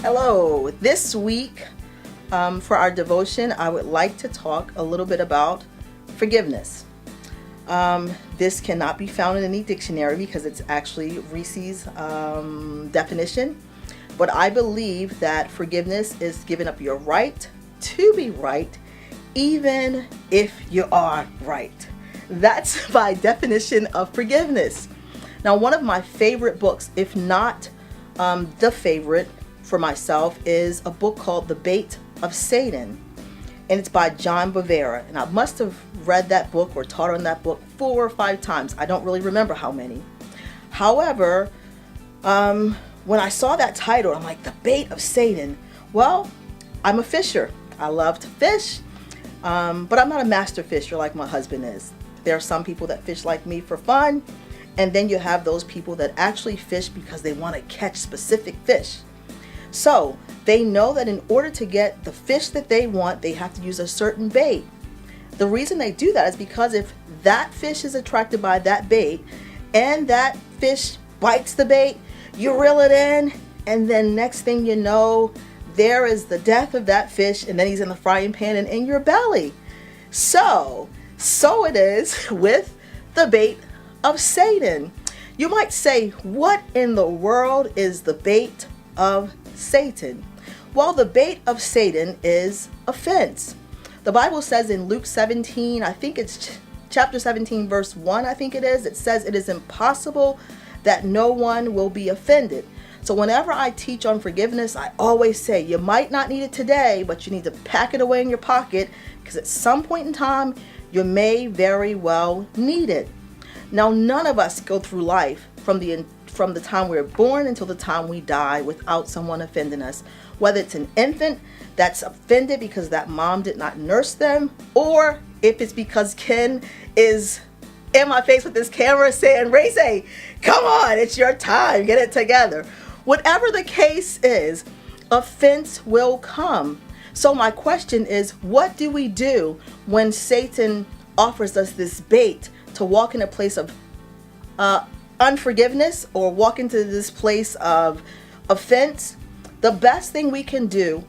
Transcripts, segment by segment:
Hello. This week for our devotion, I would like to talk a little bit about forgiveness. This cannot be found in any dictionary because it's actually Ressee's definition. But I believe that forgiveness is giving up your right to be right, even if you are right. That's my definition of forgiveness. Now, one of my favorite books, if not the favorite for myself, is a book called The Bait of Satan, and it's by John Bevere. And I must have read that book or taught on that book 4 or 5 times. I don't really remember how many. However, when I saw that title, I'm like, The Bait of Satan. Well, I'm a fisher. I love to fish, but I'm not a master fisher like my husband is. There are some people that fish like me for fun, and then you have those people that actually fish because they want to catch specific fish. So they know that in order to get the fish that they want, they have to use a certain bait. The reason they do that is because if that fish is attracted by that bait and that fish bites the bait, you reel it in, and then next thing you know, there is the death of that fish, and then he's in the frying pan and in your belly. So it is with the bait of Satan. You might say, what in the world is the bait of Satan? Well, the bait of Satan is offense. The Bible says in Luke 17, I think it's chapter 17, verse 1, I think it says it is impossible that no one will be offended. So whenever I teach on forgiveness, I always say you might not need it today, but you need to pack it away in your pocket because at some point in time, you may very well need it. Now, none of us go through life from the time we're born until the time we die without someone offending us. Whether it's an infant that's offended because that mom did not nurse them, or if it's because Ken is in my face with this camera saying, Ressee, come on, it's your time, get it together. Whatever the case is, offense will come. So my question is, what do we do when Satan offers us this bait to walk in a place of unforgiveness or walk into this place of offense? The best thing we can do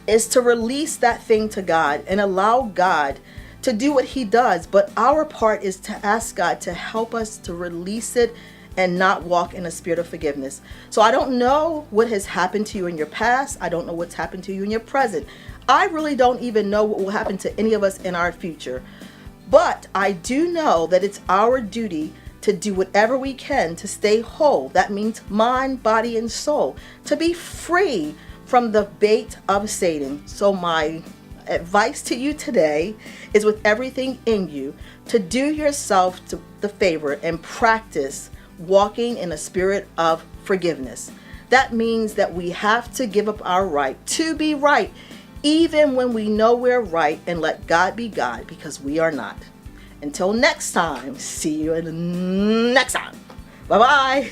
is to release that thing to God and allow God to do what he does. But our part is to ask God to help us to release it and not walk in a spirit of forgiveness. So I don't know what has happened to you in your past. I don't know what's happened to you in your present. I really don't even know what will happen to any of us in our future. But I do know that it's our duty to do whatever we can to stay whole. That means mind, body, and soul, to be free from the bait of Satan. So my advice to you today is, with everything in you, to do yourself the favor and practice walking in a spirit of forgiveness. That means that we have to give up our right to be right, even when we know we're right, and let God be God, because we are not. Until next time, see you in the next time. Bye-bye.